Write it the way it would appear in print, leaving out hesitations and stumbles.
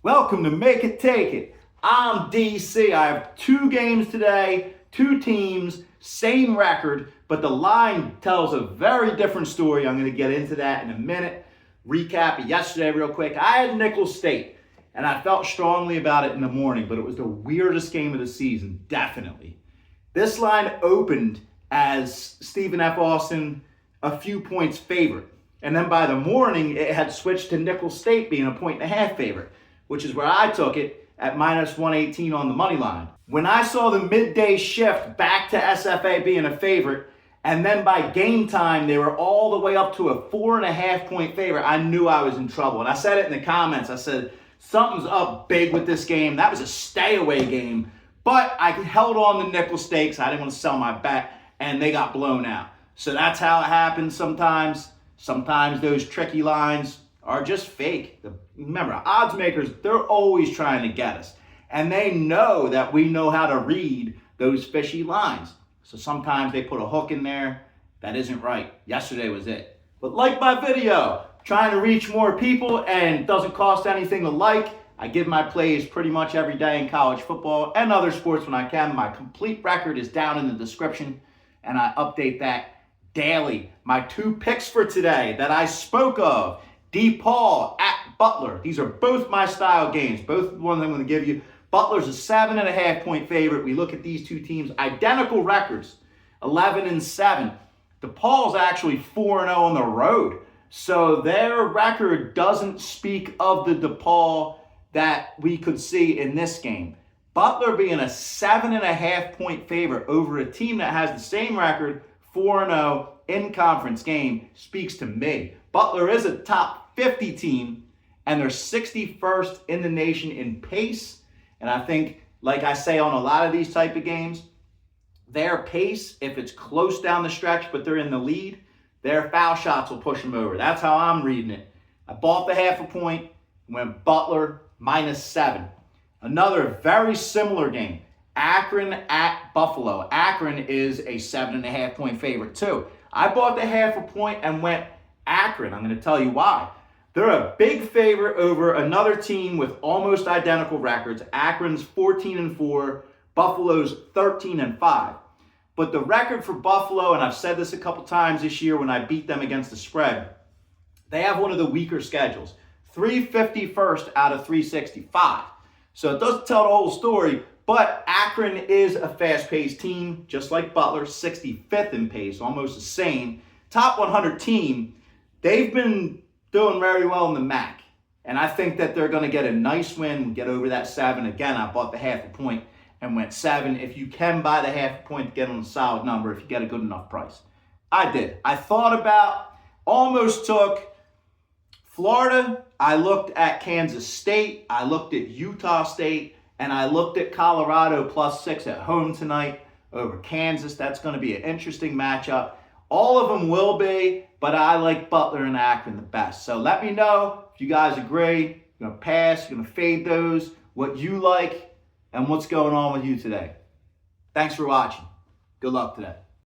Welcome to Make It Take It. I'm DC. I have two games today, two teams, same record, but the line tells a very different story. I'm going to get into that in a minute. Recap it yesterday real quick. I had Nicholls State, and I felt strongly about it in the morning, but it was the weirdest game of the season, definitely. This line opened as Stephen F. Austin a few points favorite, and then by the morning, it had switched to Nicholls State being a 1.5 favorite, which is where I took it at minus 118 on the money line. When I saw the midday shift back to SFA being a favorite, and then by game time, they were all the way up to a 4.5 point favorite, I knew I was in trouble. And I said it in the comments. I said, something's up big with this game. That was a stay away game. But I held on to Nicholls State. I didn't want to sell my bet, and they got blown out. So that's how it happens sometimes. Sometimes those tricky lines are just fake. Remember, odds makers, they're always trying to get us. And they know that we know how to read those fishy lines. So sometimes they put a hook in there that isn't right. Yesterday was it. But like my video, trying to reach more people and doesn't cost anything to like. I give my plays pretty much every day in college football and other sports when I can. My complete record is down in the description, and I update that daily. My two picks for today that I spoke of, DePaul at Butler. These are both my style games. Both the ones I'm going to give you. Butler's a 7.5 point favorite. We look at these two teams, identical records, 11-7. DePaul's actually 4-0 on the road. So their record doesn't speak of the DePaul that we could see in this game. Butler being a 7.5 point favorite over a team that has the same record, 4-0 in conference game, speaks to me. Butler is a top 50 team, and they're 61st in the nation in pace. And I think, like I say on a lot of these type of games, their pace, if it's close down the stretch, but they're in the lead, their foul shots will push them over. That's how I'm reading it. I bought the 0.5 point, went Butler -7. Another very similar game, Akron at Buffalo. Akron is a 7.5 point favorite too. I bought the 0.5 point and went Akron. I'm going to tell you why. They're a big favorite over another team with almost identical records. Akron's 14-4, Buffalo's 13-5. But the record for Buffalo, and I've said this a couple times this year when I beat them against the spread, they have one of the weaker schedules. 351st out of 365. So it doesn't tell the whole story, but Akron is a fast-paced team, just like Butler, 65th in pace, almost the same. Top 100 team. They've been doing very well in the MAC. And I think that they're going to get a nice win, get over that 7. Again, I bought the 0.5 point and went 7. If you can buy the 0.5 point to get on a solid number, if you get a good enough price. I did. I thought about, almost took Florida. I looked at Kansas State. I looked at Utah State. And I looked at Colorado +6 at home tonight over Kansas. That's going to be an interesting matchup. All of them will be, but I like Butler and Akron the best. So let me know if you guys agree. You're going to pass, you're going to fade those, what you like, and what's going on with you today. Thanks for watching. Good luck today.